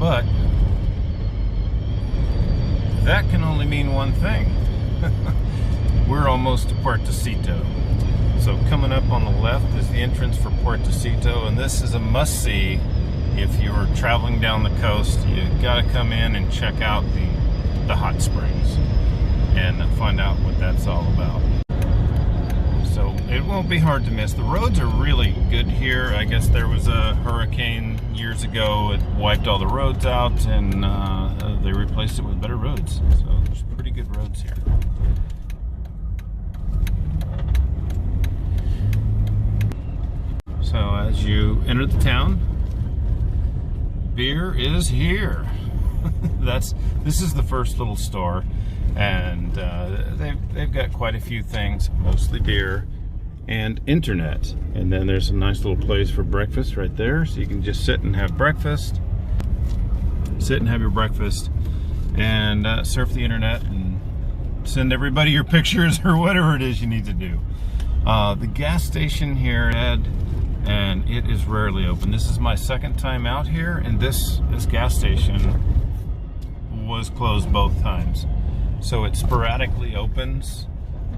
But that can only mean one thing. We're almost to Puertocito. So coming up on the left is the entrance for Puertocito, and this is a must-see if you're traveling down the coast. You gotta come in and check out the hot springs and find out what that's all about. So it won't be hard to miss. The roads are really good here. I guess there was a hurricane years ago. It wiped all the roads out, and they replaced it with better roads. So there's pretty good roads here. So as you enter the town, beer is here. This is the first little store, and they've got quite a few things, mostly beer and internet. And then there's a nice little place for breakfast right there, so you can just sit and have breakfast. Sit and have your breakfast and surf the internet and send everybody your pictures or whatever it is you need to do. The gas station here, Ed, and it is rarely open. This is my second time out here, and this gas station was closed both times. So it sporadically opens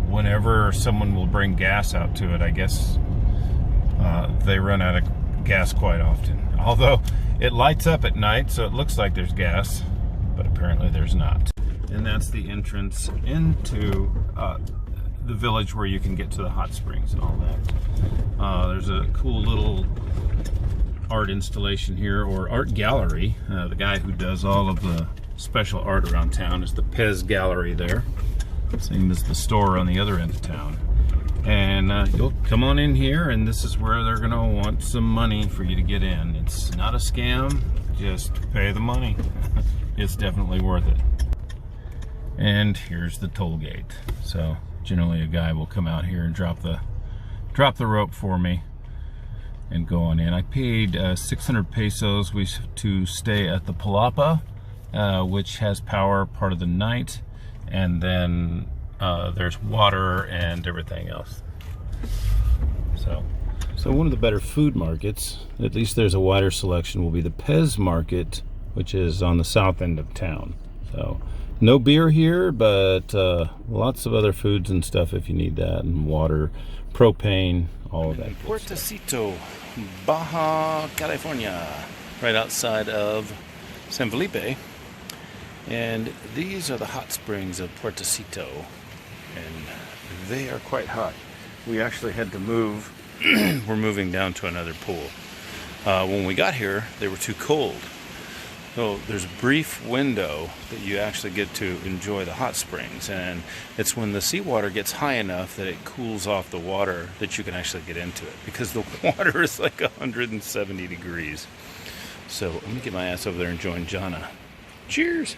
whenever someone will bring gas out to it. I guess they run out of gas quite often. Although it lights up at night, so it looks like there's gas, but apparently there's not. And that's the entrance into the village where you can get to the hot springs and all that. There's a cool little art installation here, or art gallery. The guy who does all of the special art around town is the Pez Gallery there. Same as the store on the other end of town. And you'll come on in here, and this is where they're gonna want some money for you to get in. It's not a scam, just pay the money. It's definitely worth it. And here's the toll gate. So generally a guy will come out here and drop the rope for me and go on in. I paid 600 pesos to stay at the Palapa, which has power part of the night, and then there's water and everything else. So one of the better food markets, at least there's a wider selection, will be the Pez Market, which is on the south end of town. So no beer here, but lots of other foods and stuff if you need that, and water, propane, all of that. Puertocito, Baja California, right outside of San Felipe. And these are the hot springs of Puertocito, and they are quite hot. We actually had to move. We're moving down to another pool. When we got here, they were too cold. So there's a brief window that you actually get to enjoy the hot springs, and it's when the seawater gets high enough that it cools off the water that you can actually get into it, because the water is like 170 degrees. So let me get my ass over there and join Jana. Cheers!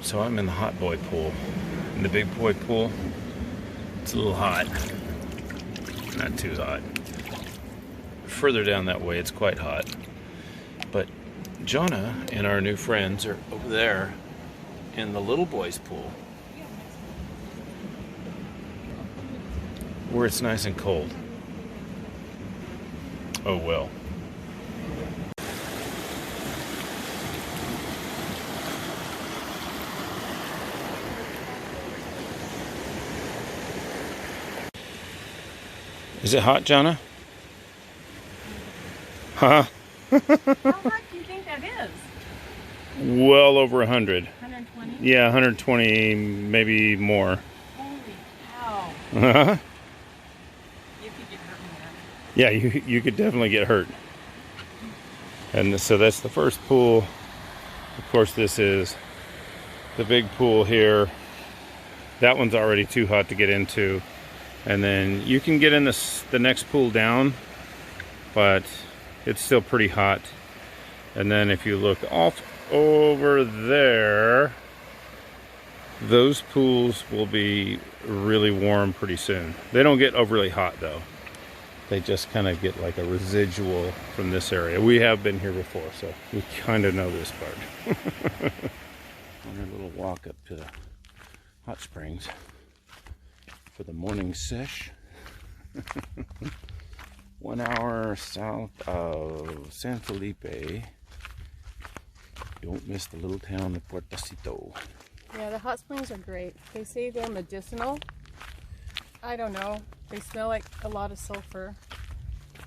So I'm in the hot boy pool. In the big boy pool, it's a little hot. Not too hot. Further down that way, it's quite hot. But Jana and our new friends are over there in the little boys pool, where it's nice and cold. Oh well. Is it hot, Jana? Huh? How hot do you think that is? Well over 100. 120? Yeah, 120, maybe more. Holy cow. Uh-huh. You could get hurt in there. Yeah, you could definitely get hurt. And so that's the first pool. Of course, this is the big pool here. That one's already too hot to get into. And then you can get in the next pool down, but it's still pretty hot. And then if you look off over there, those pools will be really warm pretty soon. They don't get overly hot though. They just kind of get like a residual from this area. We have been here before, so we kind of know this part. On our little walk up to the hot springs for the morning sesh. 1 hour south of San Felipe Don't miss the little town of Puertocito. Yeah, the hot springs are great. They say they're medicinal. I don't know. They smell like a lot of sulfur.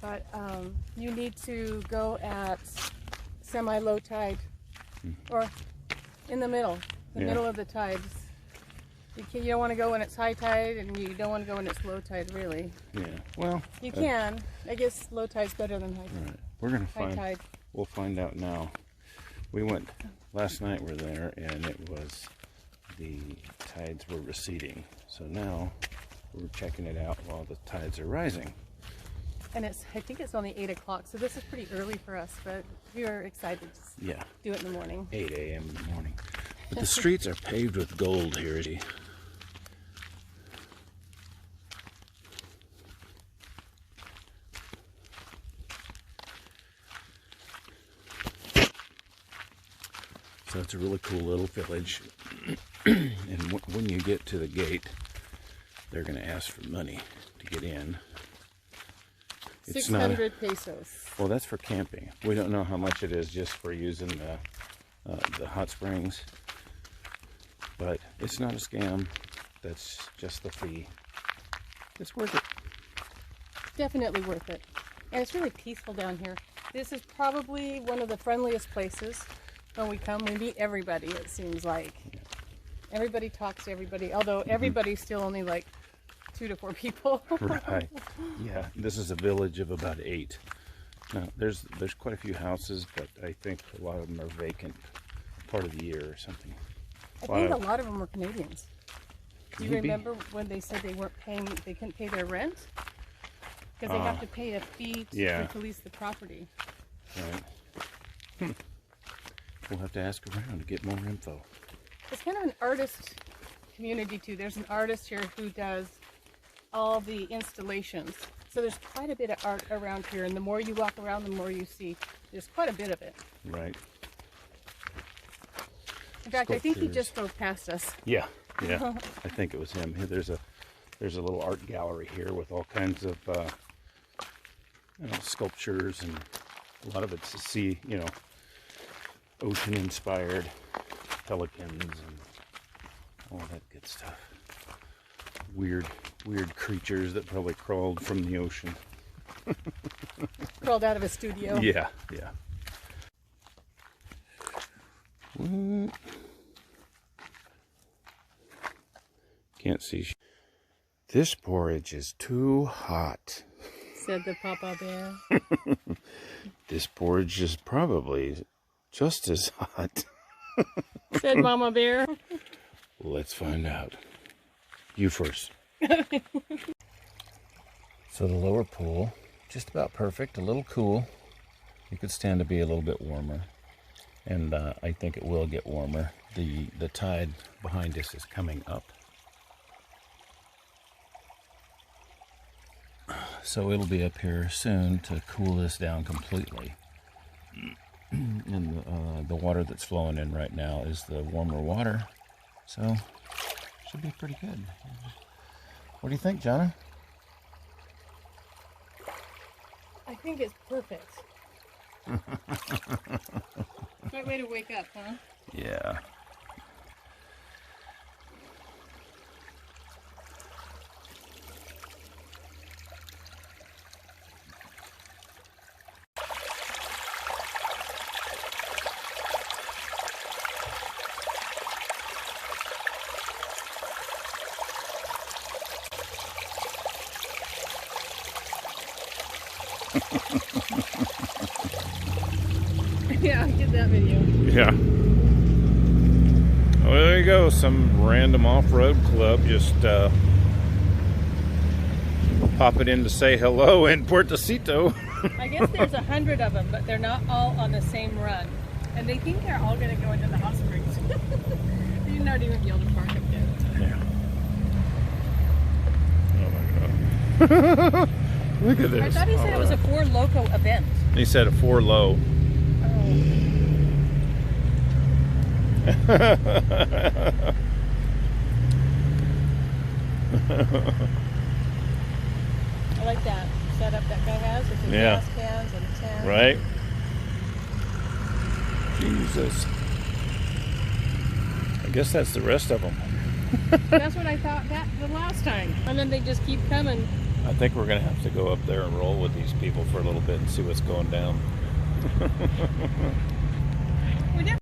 But you need to go at semi-low tide. Or in the middle. The middle of the tides. You don't want to go when it's high tide, and you don't want to go when it's low tide, really. Yeah, well... You can. I guess low tide's better than high tide. Right. We're going to High tide. We'll find out now. We went last night, we're there, and it was, the tides were receding. So now we're checking it out while the tides are rising. And I think it's only 8 o'clock, so this is pretty early for us, but we are excited to do it in the morning. 8 a.m. in the morning. But the streets are paved with gold here. So it's a really cool little village. And when you get to the gate, they're going to ask for money to get in. It's 600 pesos. Well, that's for camping. We don't know how much it is just for using the hot springs. But it's not a scam. That's just the fee. It's worth it. Definitely worth it. And it's really peaceful down here. This is probably one of the friendliest places. When we come, we meet everybody, it seems like. Yeah. Everybody talks to everybody, although everybody's still only like 2 to 4 people. Right. Yeah, this is a village of about 8. Now, there's quite a few houses, but I think a lot of them are vacant part of the year or something. I think a lot of them were Canadians. Do you Maybe. remember when they said they couldn't pay their rent? Because they have to pay a fee to police the property. Right. We'll have to ask around to get more info. It's kind of an artist community too. There's an artist here who does all the installations. So there's quite a bit of art around here, and the more you walk around, the more you see. There's quite a bit of it. Right. In fact, I think he just drove past us. Yeah. I think it was him. There's a little art gallery here with all kinds of sculptures, and a lot of it's to see, ocean-inspired pelicans and all that good stuff. Weird creatures that probably crawled from the ocean. Crawled out of a studio. Yeah. What? Can't see. This porridge is too hot, said the Papa Bear. This porridge is probably just as hot, said Mama Bear. Let's find out. You first. So the lower pool, just about perfect, a little cool. You could stand to be a little bit warmer. And I think it will get warmer. The tide behind us is coming up. So it'll be up here soon to cool this down completely. And the water that's flowing in right now is the warmer water. So should be pretty good. What do you think, Jonna? I think it's perfect. Great way to wake up, huh? Yeah. Yeah, I did that video. Yeah. Well, there you go. Some random off-road club just popping in to say hello in Puertocito. I guess there's 100 of them, but they're not all on the same run. And they think they're all going to go into the hot springs. You're not even be able to park up there. Yeah. Oh my God. Look at this. I thought he said it was a 4 Loco event. He said a 4 low. I like that setup that guy has with his gas cans and tent. Right? Jesus. guess that's the rest of them. That's what I thought that the last time. And then they just keep coming. I think we're going to have to go up there and roll with these people for a little bit and see what's going down. We did.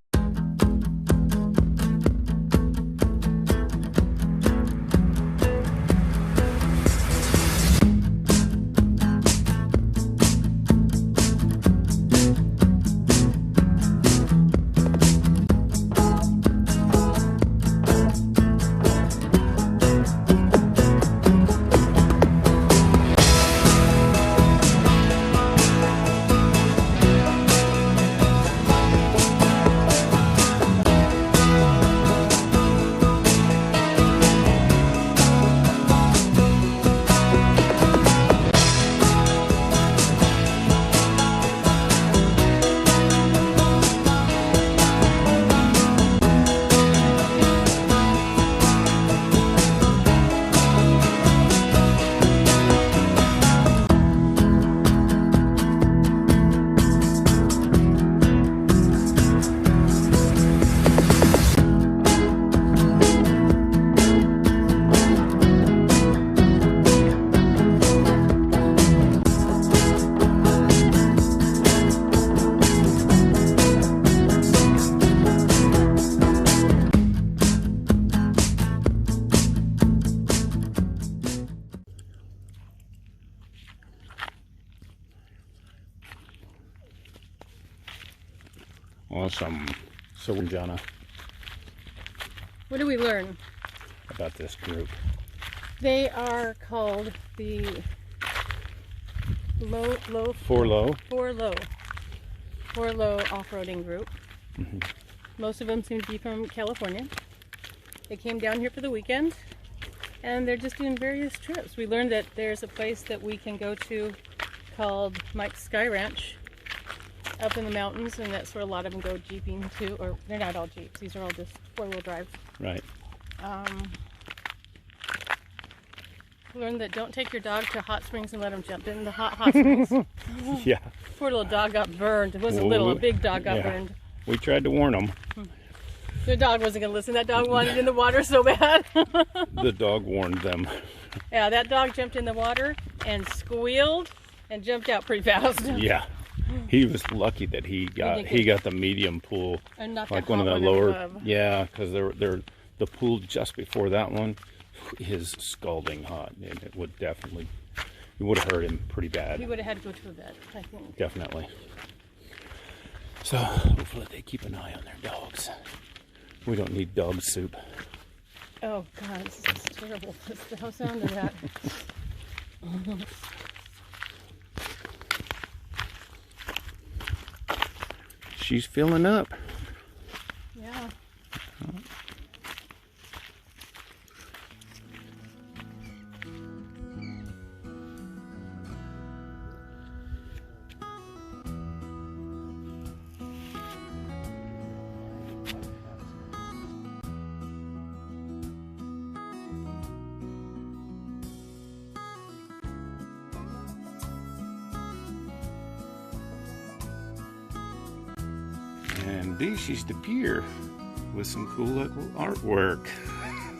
Awesome. So, Jana, What did we learn? about this group. They are called the Four Low. Four Low off-roading group. Mm-hmm. Most of them seem to be from California. They came down here for the weekend, and they're just doing various trips. We learned that there's a place that we can go to called Mike's Sky Ranch up in the mountains, and that's where a lot of them go jeeping too. Or they're not all jeeps; these are all just four-wheel drive. Right. Learned that don't take your dog to hot springs and let him jump in the hot springs. Yeah. Poor little dog got burned. It wasn't little; a big dog got burned. We tried to warn them. The dog wasn't going to listen. That dog wanted in the water so bad. The dog warned them. Yeah, that dog jumped in the water and squealed and jumped out pretty fast. Yeah. He was lucky that he got the medium pool, And not like the one of hot the one lower. above. Yeah, because the pool just before that one is scalding hot, and it would have hurt him pretty bad. He would have had to go to a vet, I think. Definitely. So hopefully they keep an eye on their dogs. We don't need dog soup. Oh God, this is terrible. What's the hell sound of that? She's filling up. Yeah. And this is the pier with some cool little artwork.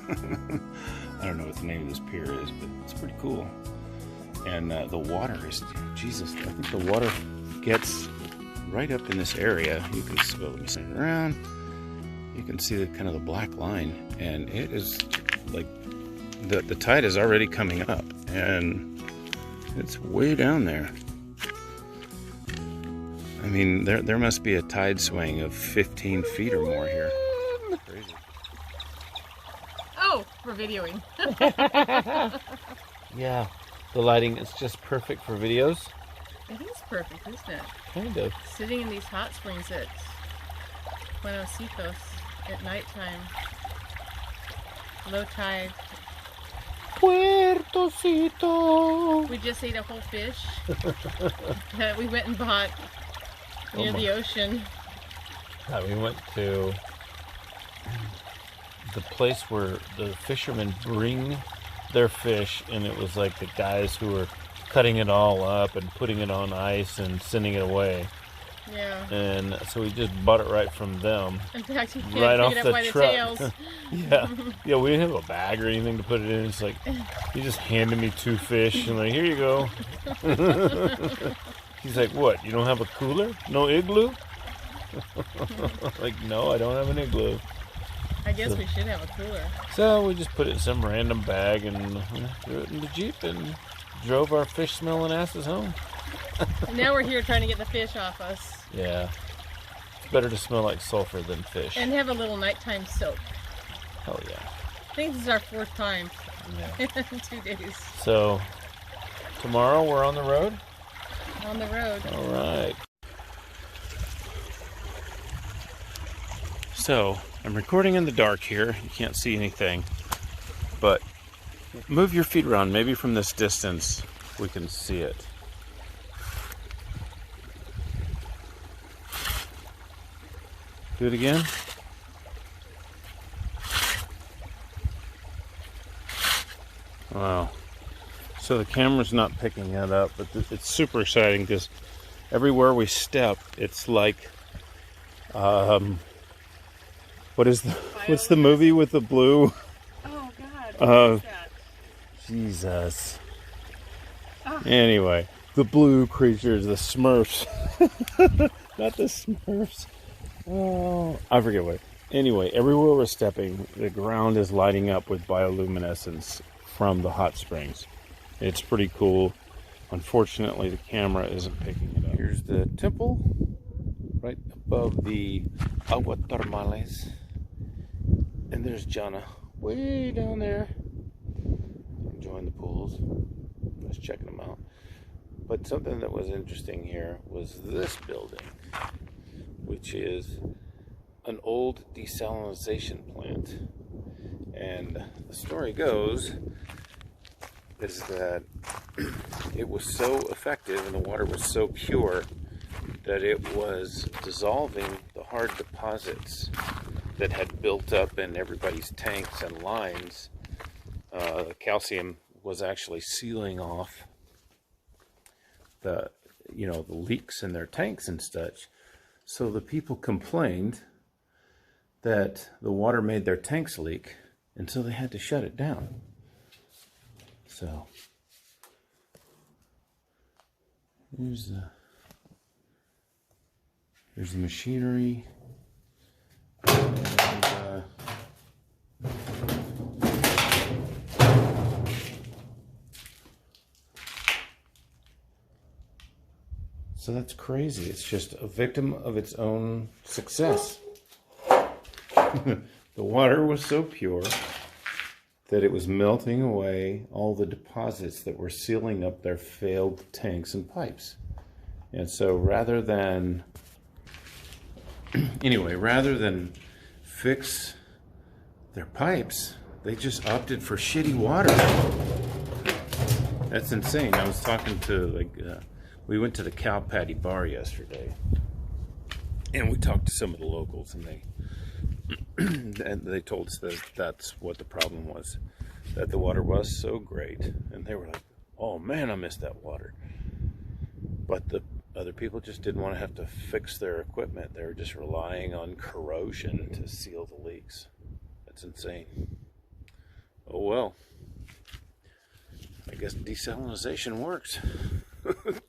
I don't know what the name of this pier is, but it's pretty cool. And the water is, Jesus, I think the water gets right up in this area. You can see, let me spin it around. You can see the kind of the black line, and it is like the tide is already coming up, and it's way down there. I mean, there must be a tide swing of 15 feet or more here. Crazy. Oh, we're videoing. Yeah, the lighting is just perfect for videos. It is perfect, isn't it? Kind of. Sitting in these hot springs at Puertocito at nighttime. Low tide. Puertocito. We just ate a whole fish that we went and bought near the ocean. We went to the place where the fishermen bring their fish, and it was like the guys who were cutting it all up and putting it on ice and sending it away. Yeah. And so we just bought it right from them. In fact, you can't Right pick off it up the by the truck. tails. Yeah, we didn't have a bag or anything to put it in. It's like, he just handed me 2 fish and like, here you go. He's like, what, you don't have a cooler? No igloo? Like, no, I don't have an igloo. I guess we should have a cooler. So we just put it in some random bag and threw it in the Jeep and drove our fish smelling asses home. And now we're here trying to get the fish off us. Yeah. It's better to smell like sulfur than fish. And have a little nighttime soak. Hell yeah. I think this is our 4th time Yeah. in 2 days. So tomorrow we're on the road? On the road. All right. So I'm recording in the dark here. You can't see anything. But move your feet around. Maybe from this distance we can see it. Do it again. Wow. So the camera's not picking that up, but it's super exciting because everywhere we step, it's like, what's the movie with the blue? Oh God, what is that? Jesus. Anyway, the blue creatures, the Smurfs. Not the Smurfs. Oh, I forget what. Anyway, everywhere we're stepping, the ground is lighting up with bioluminescence from the hot springs. It's pretty cool. Unfortunately, the camera isn't picking it up. Here's the temple, right above the agua termales. And there's Jana, way down there, enjoying the pools. Just checking them out. But something that was interesting here was this building, which is an old desalination plant. And the story goes is that it was so effective and the water was so pure that it was dissolving the hard deposits that had built up in everybody's tanks and lines. The calcium was actually sealing off the leaks in their tanks and such. So the people complained that the water made their tanks leak, and so they had to shut it down. So here's the machinery. And, so that's crazy. It's just a victim of its own success. The water was so pure that it was melting away all the deposits that were sealing up their failed tanks and pipes. And so rather than fix their pipes, they just opted for shitty water. That's insane. I was talking to, we went to the Cow Patty bar yesterday, and we talked to some of the locals, and they told us that that's what the problem was, that the water was so great, and they were like, oh man, I miss that water. But the other people just didn't want to have to fix their equipment. They were just relying on corrosion to seal the leaks. That's insane. Oh well, I guess desalination works.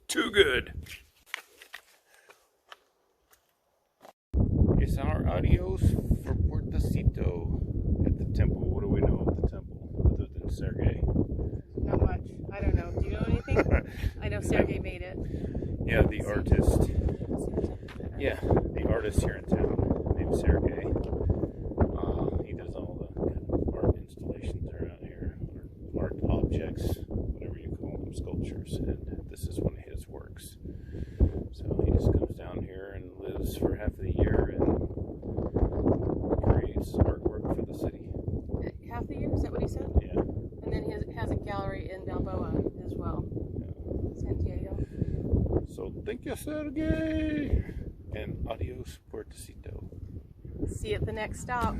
Too good. It's our adios for Puertocito at the temple. What do we know of the temple other than Sergey? Not much. I don't know. Do you know anything? I know Sergey made it. Yeah, the artist. Yeah, the artist here in town named Sergey. He does all the kind of art installations around here, or art objects, whatever you call them, sculptures. And this is one of his works. So he just comes down here and lives for half of the year and creates artwork for the city. Half the year? Is that what he said? Yeah. And then he has a gallery in Balboa as well. Yeah. San Diego. So thank you, Sergey, and adios, Puertocito. See you at the next stop.